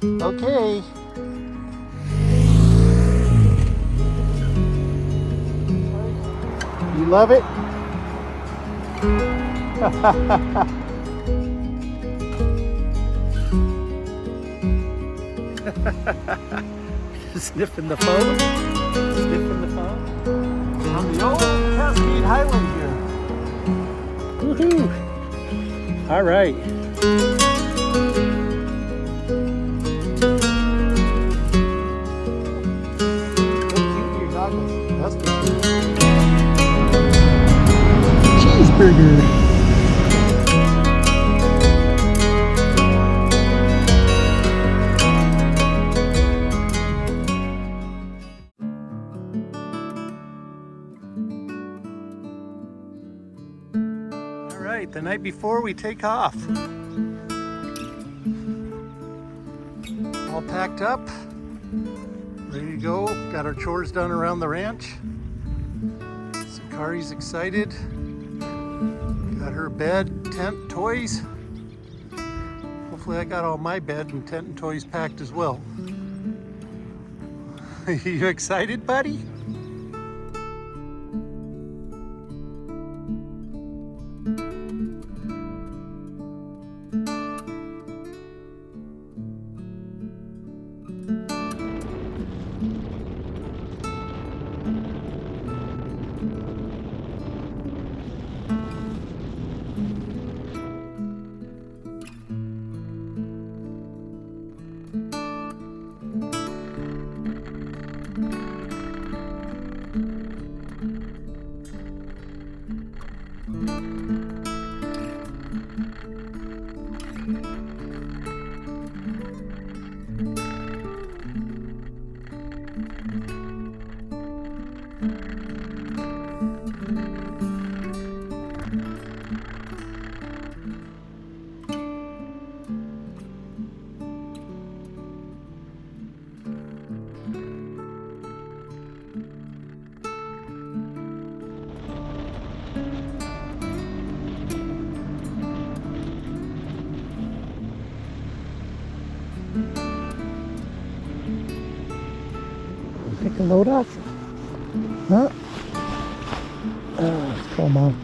Okay. You love it? Sniffing the phone. Sniffing the phone. On the old Cascade Highway here. Woohoo! All right. Cheeseburger. The night before we take off. All packed up, ready to go. Got our chores done around the ranch. Sakari's excited. Got her bed, tent, toys. Hopefully I got all my bed and tent and toys packed as well. You excited, buddy? Take a load off? Huh? Let's call Mom.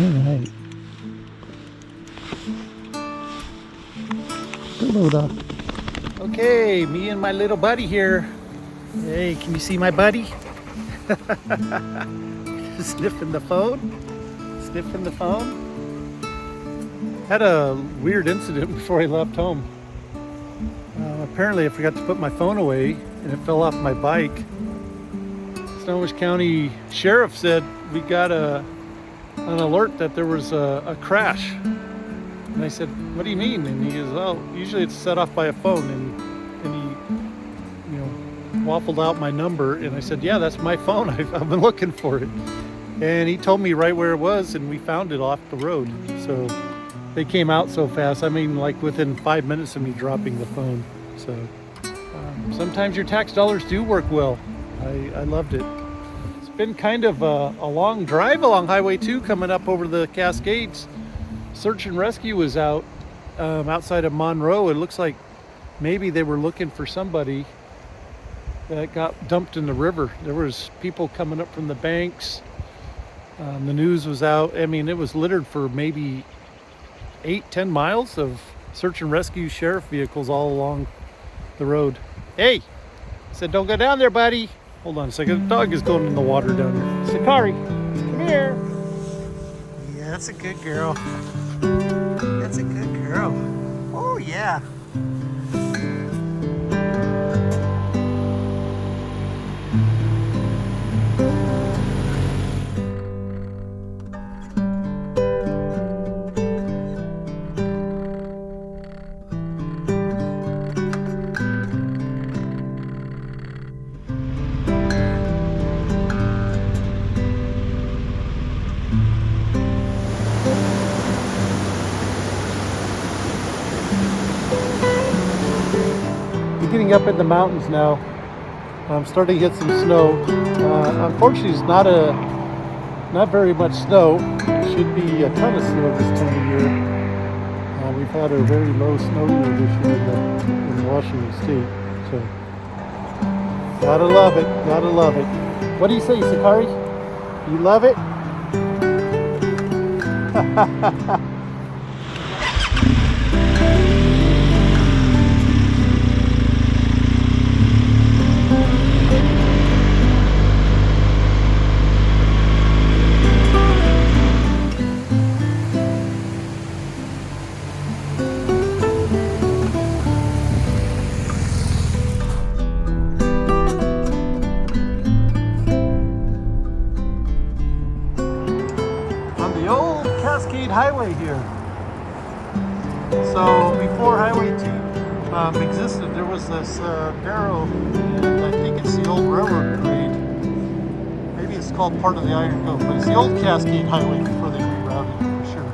Alright. Load off. Okay, me and my little buddy here. Hey, can you see my buddy? Sniffing the phone. Sniffing the phone. Had a weird incident before I left home. Apparently I forgot to put my phone away and it fell off my bike. Snohomish County Sheriff said we got an alert that there was a crash. And I said, what do you mean? And he goes, well, usually it's set off by a phone. And he, waffled out my number. And I said, yeah, that's my phone. I've been looking for it. And he told me right where it was, and we found it off the road. So they came out so fast. I mean, like within 5 minutes of me dropping the phone. So sometimes your tax dollars do work well. I loved it. It's been kind of a long drive along Highway 2 coming up over the Cascades. Search and rescue was out outside of Monroe. It looks like maybe they were looking for somebody that got dumped in the river. There was people coming up from the banks. The news was out. I mean, it was littered for maybe 8-10 miles of search and rescue sheriff vehicles all along the road. Hey, I said don't go down there, buddy. Hold on a second. The dog is going in the water down there. Sakari, come here. Yeah, that's a good girl. That's a good girl. Oh yeah. Getting up in the mountains now. I'm starting to get some snow. Unfortunately, it's not very much snow. Should be a ton of snow this time of year. We we've had a very low snow year this year in Washington State. So, gotta love it, gotta love it. What do you say, Sakari? You love it? Highway here. So before Highway 2 existed, there was this barrow, and I think it's the old railroad grade. Maybe it's called part of the Iron Goat, but it's the old Cascade Highway before they rerouted it for sure.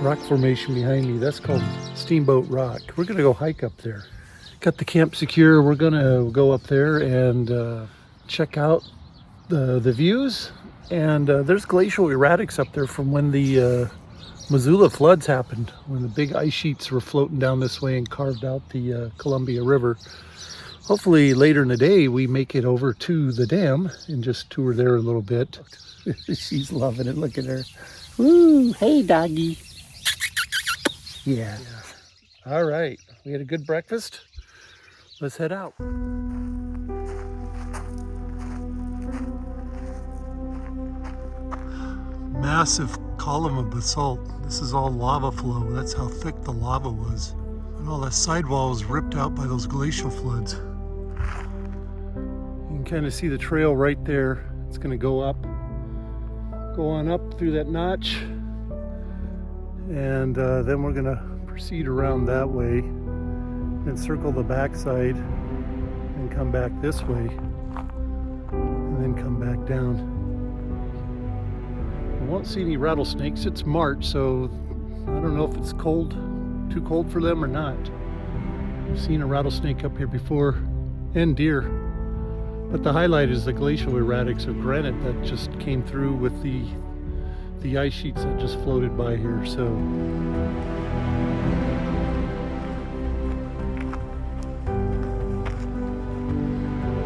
Rock formation behind me, that's called Steamboat Rock. We're gonna go hike up there. Got the camp secure. We're gonna go up there and check out the views. And there's glacial erratics up there from when the Missoula floods happened, when the big ice sheets were floating down this way and carved out the Columbia River. Hopefully later in the day we make it over to the dam and just tour there a little bit. She's loving it. Look at her. Woo! Hey, doggy. Yeah. All right. We had a good breakfast. Let's head out. Massive column of basalt. This is all lava flow. That's how thick the lava was. And all that sidewall was ripped out by those glacial floods. You can kind of see the trail right there. It's going to go up. Go on up through that notch. And then we're going to proceed around that way. Then circle the backside. And come back this way. And then come back down. I won't see any rattlesnakes. It's March, so I don't know if it's cold, too cold for them or not. I've seen a rattlesnake up here before, and deer. But the highlight is the glacial erratics of granite that just came through with the ice sheets that just floated by here. So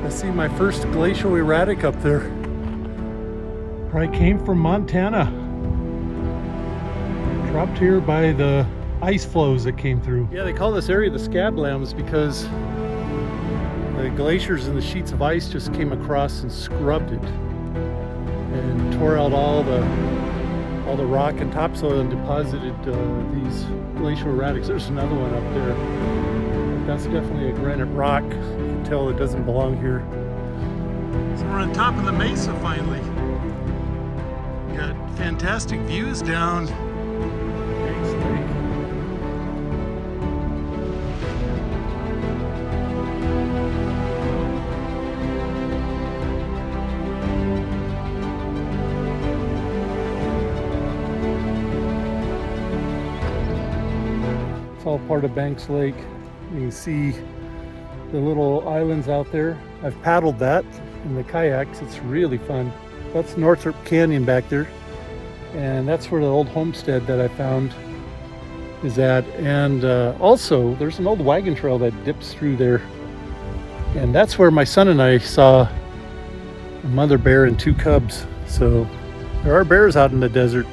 I see my first glacial erratic up there. I came from Montana. Dropped here by the ice flows that came through. Yeah, they call this area the scablands because the the glaciers and the sheets of ice just came across and scrubbed it and tore out all the rock and topsoil and deposited these glacial erratics. There's another one up there. That's definitely a granite rock. You can tell it doesn't belong here. So we're on top of the mesa finally. Got fantastic views down Banks Lake. It's all part of Banks Lake. You can see the little islands out there. I've paddled that in the kayaks. It's really fun. That's Northrop Canyon back there. And that's where the old homestead that I found is at. And also, there's an old wagon trail that dips through there. And that's where my son and I saw a mother bear and 2 cubs. So there are bears out in the desert.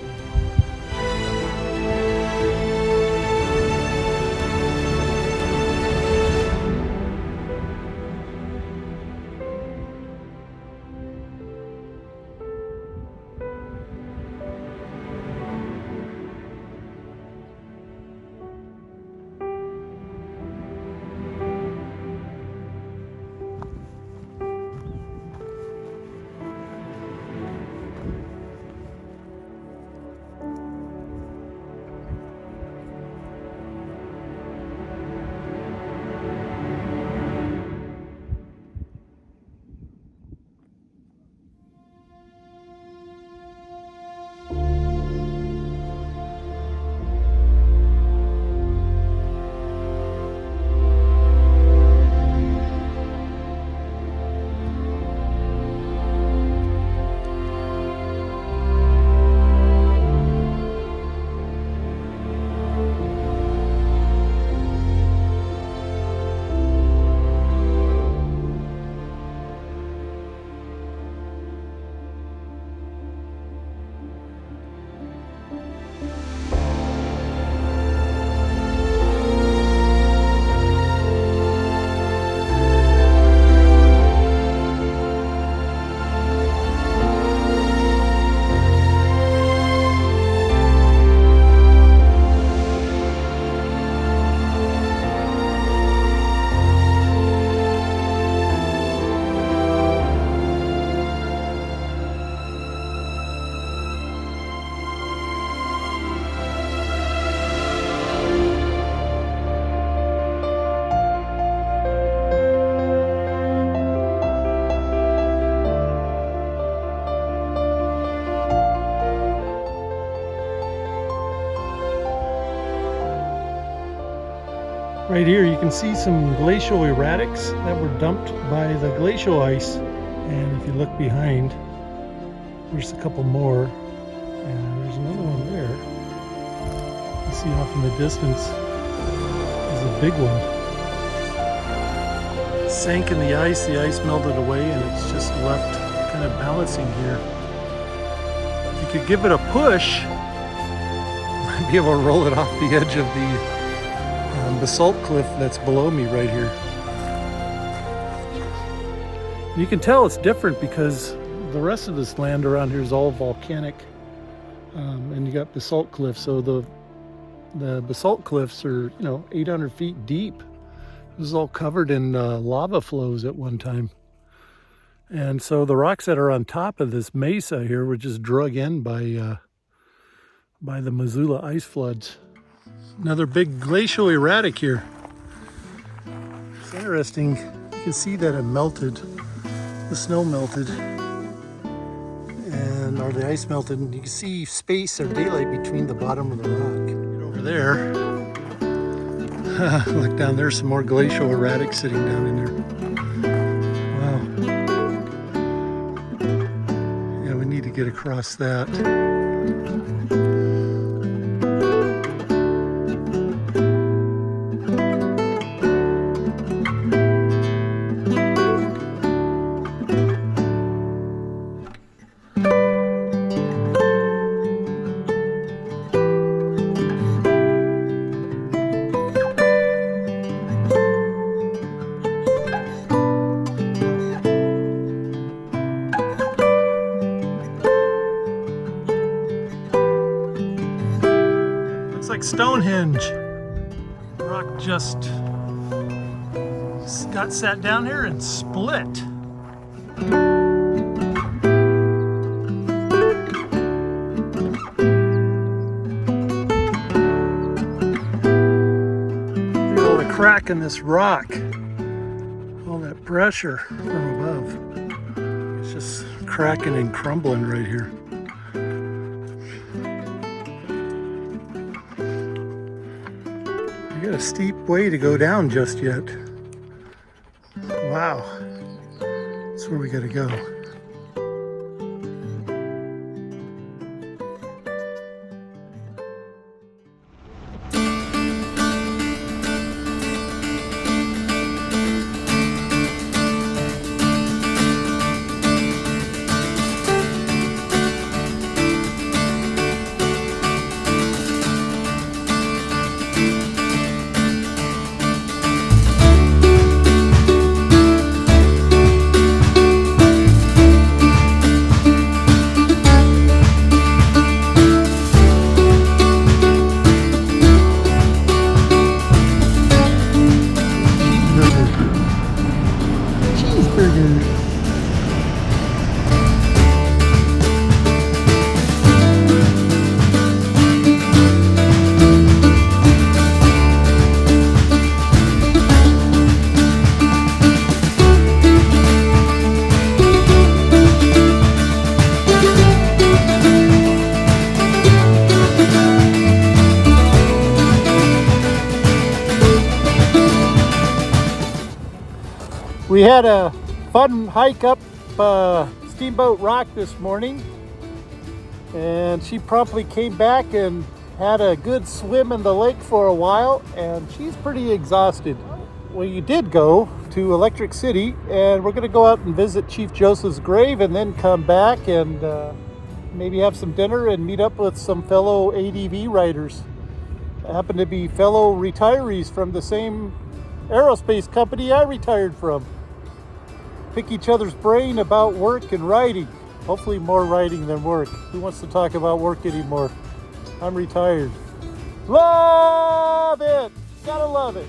Right here you can see some glacial erratics that were dumped by the glacial ice, and if you look behind, there's a couple more, and there's another one there. You see off in the distance is a big one. It sank in the ice melted away, and it's just left kind of balancing here. If you could give it a push, you might be able to roll it off the edge of the basalt cliff that's below me right here. You can tell it's different because the rest of this land around here is all volcanic, and you got basalt cliffs. So the basalt cliffs are 800 feet deep. It was all covered in lava flows at one time, and so the rocks that are on top of this mesa here were just drug in by the Missoula ice floods. Another big glacial erratic here. It's interesting. You can see that it melted. The snow melted, or the ice melted, and you can see space or daylight between the bottom of the rock. Right over there. Look down there, some more glacial erratics sitting down in there. Wow. Yeah, we need to get across that. Stonehenge. Rock just got sat down here and split. Feel the crack in this rock. All that pressure from above. It's just cracking and crumbling right here. You got a steep way to go down just yet. Wow, that's where we gotta go. We had a fun hike up Steamboat Rock this morning, and she promptly came back and had a good swim in the lake for a while, and she's pretty exhausted. We did go to Electric City, and we're going to go out and visit Chief Joseph's grave and then come back and maybe have some dinner and meet up with some fellow ADV riders. Happen to be fellow retirees from the same aerospace company I retired from. Pick each other's brain about work and riding. Hopefully more riding than work. Who wants to talk about work anymore? I'm retired. Love it! Gotta love it.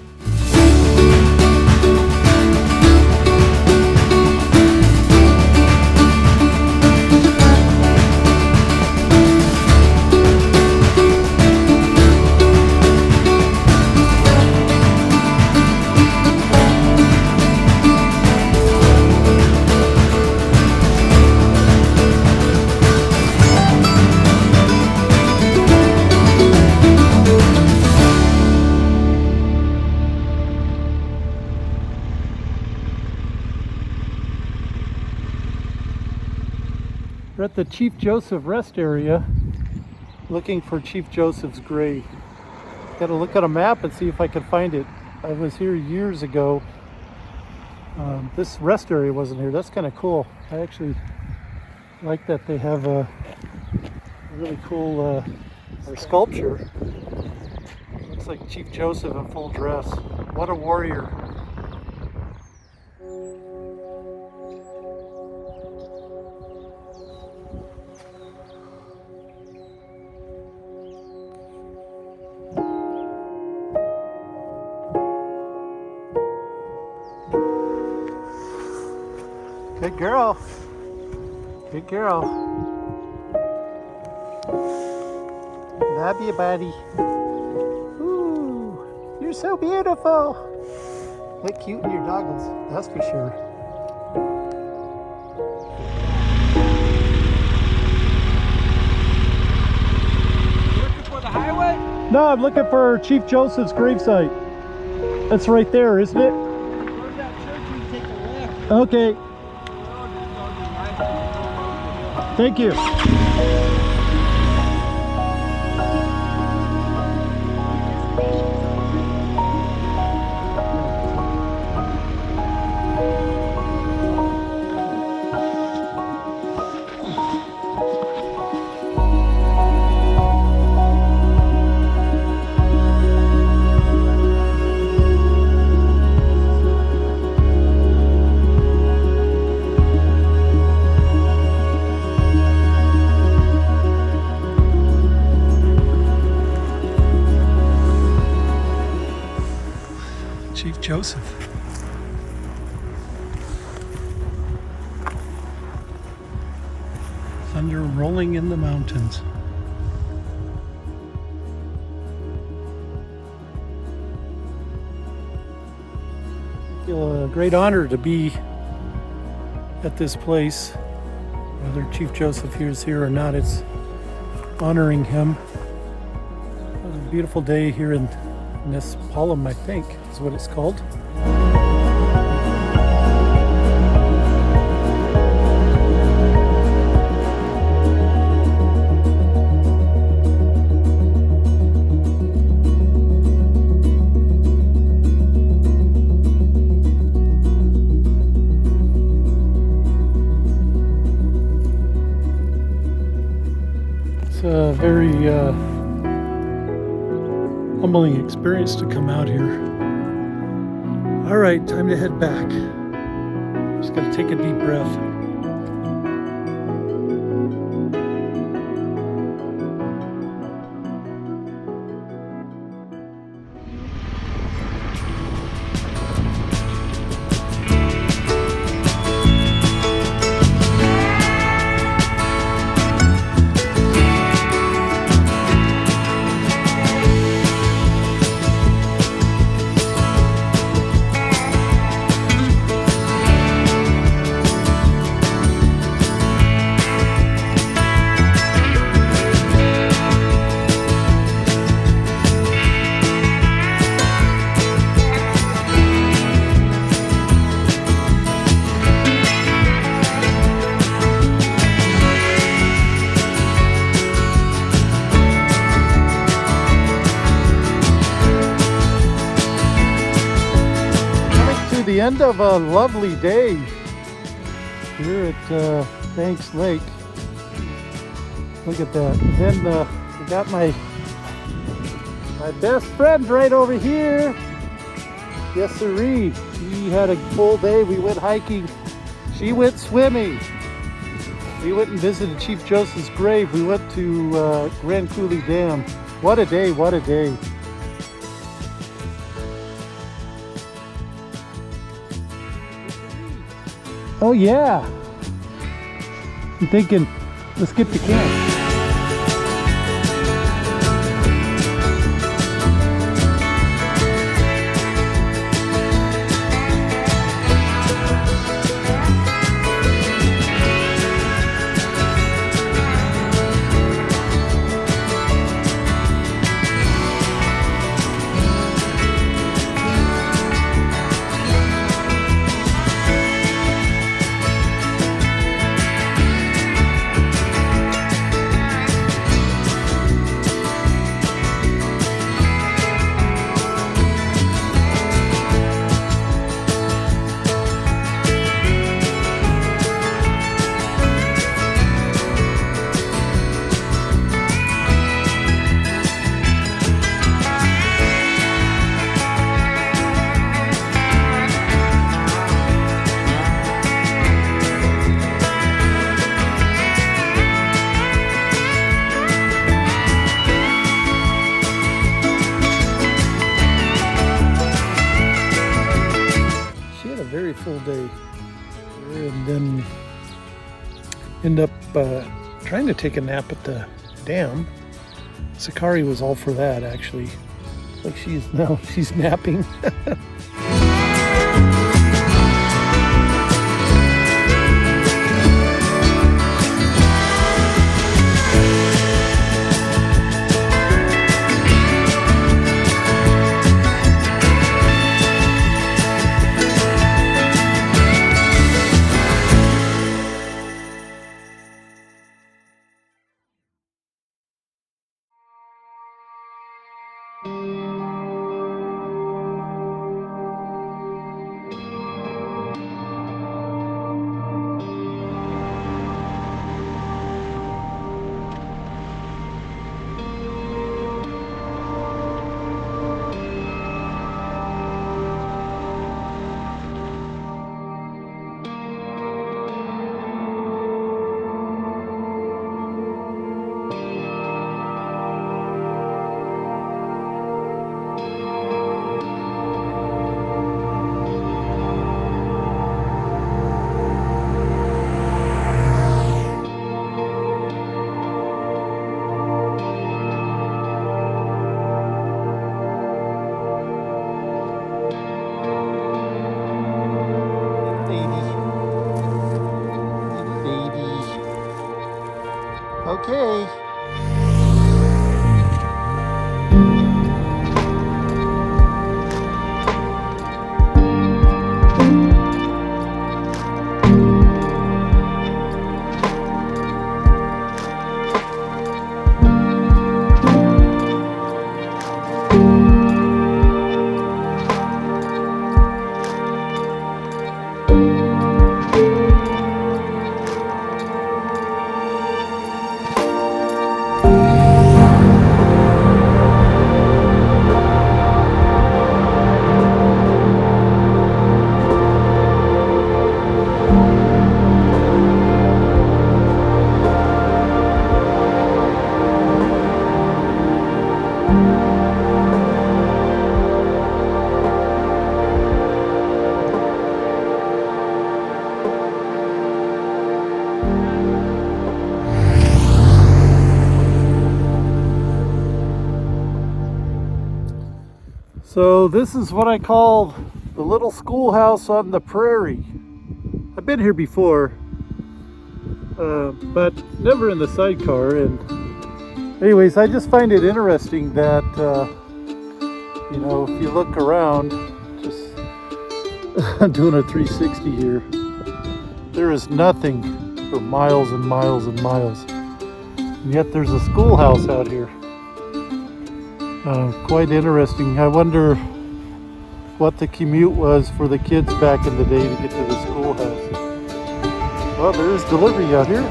We're at the Chief Joseph rest area looking for Chief Joseph's grave. Got to look at a map and see if I can find it. I was here years ago. This rest area wasn't here. That's kind of cool. I actually like that they have a really cool sculpture. Looks like Chief Joseph in full dress. What a warrior. Good girl. Good girl. Love you, buddy. Ooh, you're so beautiful. Look cute in your goggles, that's for sure. You looking for the highway? No, I'm looking for Chief Joseph's gravesite. That's right there, isn't it? Go to that church and take a left. Okay. Thank you. Joseph. Thunder rolling in the mountains. I feel a great honor to be at this place. Whether Chief Joseph is here or not, it's honoring him. It was a beautiful day here in this Palm, I think, is what it's called. It's a very humbling experience to come out here. All right, time to head back. Just gotta take a deep breath. The end of a lovely day here at Banks Lake. Look at that. And then we got my best friend right over here. Yes, sirree. She had a full day. We went hiking. She went swimming. We went and visited Chief Joseph's grave. We went to Coulee Dam. What a day! What a day! Oh yeah. I'm thinking, let's get to camp. Very full day here, and then end up trying to take a nap at the dam. Sakari was all for that, actually. Like she's napping. Okay. So this is what I call the little schoolhouse on the prairie. I've been here before, but never in the sidecar. And anyways, I just find it interesting that, you know, if you look around, just doing a 360 here, there is nothing for miles and miles and miles. And yet there's a schoolhouse out here. Quite interesting. I wonder what the commute was for the kids back in the day to get to the schoolhouse. Well, there is delivery out here.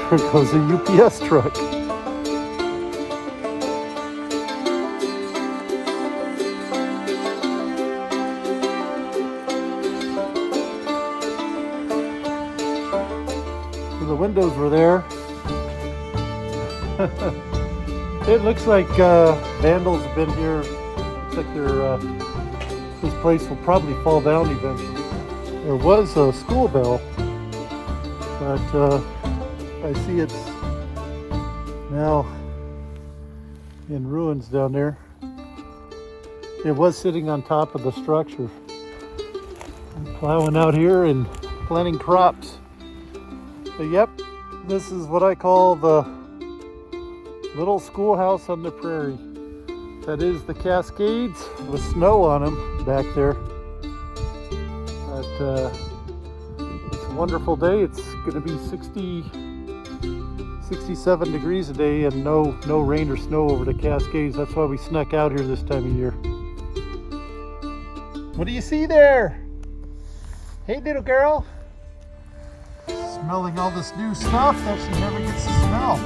There goes a UPS truck. So the windows were there. It looks like vandals have been here. Looks like this place will probably fall down eventually. There was a school bell, but I see it's now in ruins down there. It was sitting on top of the structure. I'm plowing out here and planting crops. But yep, this is what I call the little schoolhouse on the prairie. That is the Cascades with snow on them back there. But it's a wonderful day. It's going to be 67 degrees a day and no rain or snow over the Cascades. That's why we snuck out here this time of year. What do you see there? Hey, little girl. Smelling all this new stuff that she never gets to smell.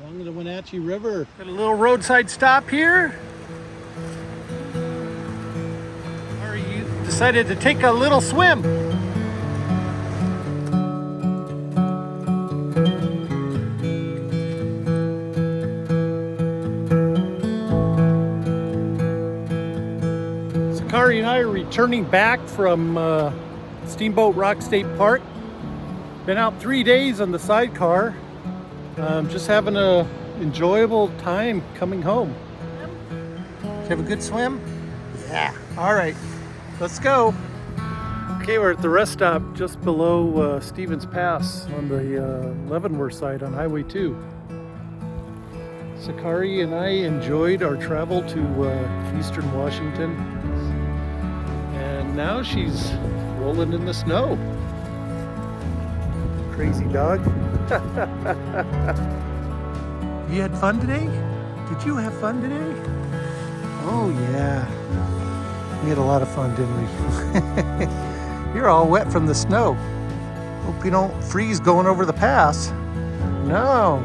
Along the Wenatchee River. Got a little roadside stop here. Or you decided to take a little swim. Sakari and I are returning back from Steamboat Rock State Park. Been out 3 days on the sidecar. Just having a enjoyable time coming home. Did you have a good swim? Yeah. All right, let's go. Okay, we're at the rest stop just below Stevens Pass on the Leavenworth side on Highway 2. Sakari and I enjoyed our travel to Eastern Washington, and now she's rolling in the snow. Crazy dog. You had fun today? Did you have fun today? Oh yeah. We had a lot of fun, didn't we? You're all wet from the snow. Hope you don't freeze going over the pass. No.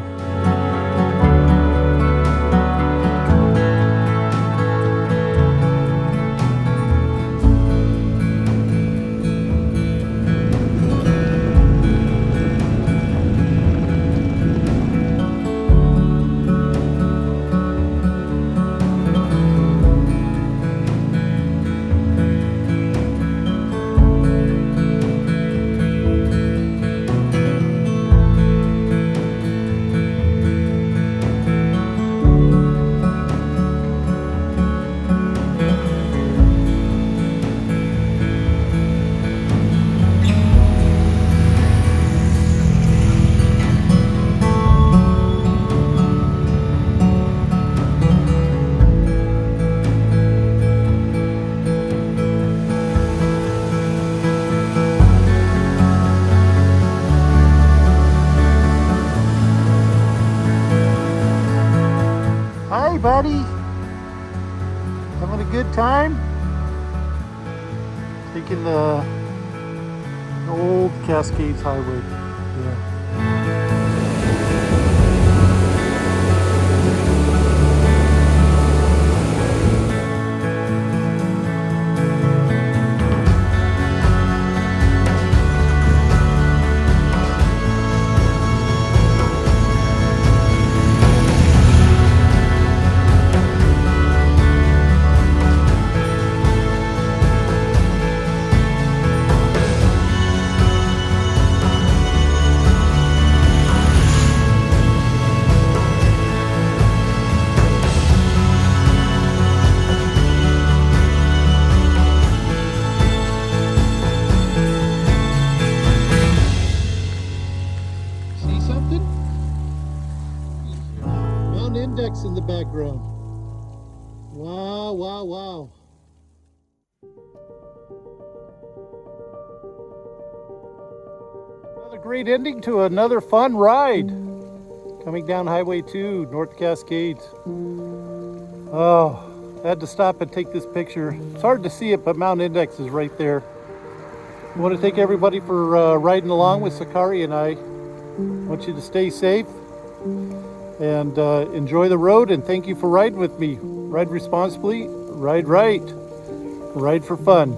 good time. Taking the old Cascades Highway. Yeah. Index in the background. Wow, wow, wow. Another great ending to another fun ride. Coming down Highway 2, North Cascades. Oh, I had to stop and take this picture. It's hard to see it, but Mount Index is right there. I want to thank everybody for riding along with Sakari and I. Want you to stay safe and enjoy the road, and thank you for riding with me. Ride responsibly, ride right, ride for fun.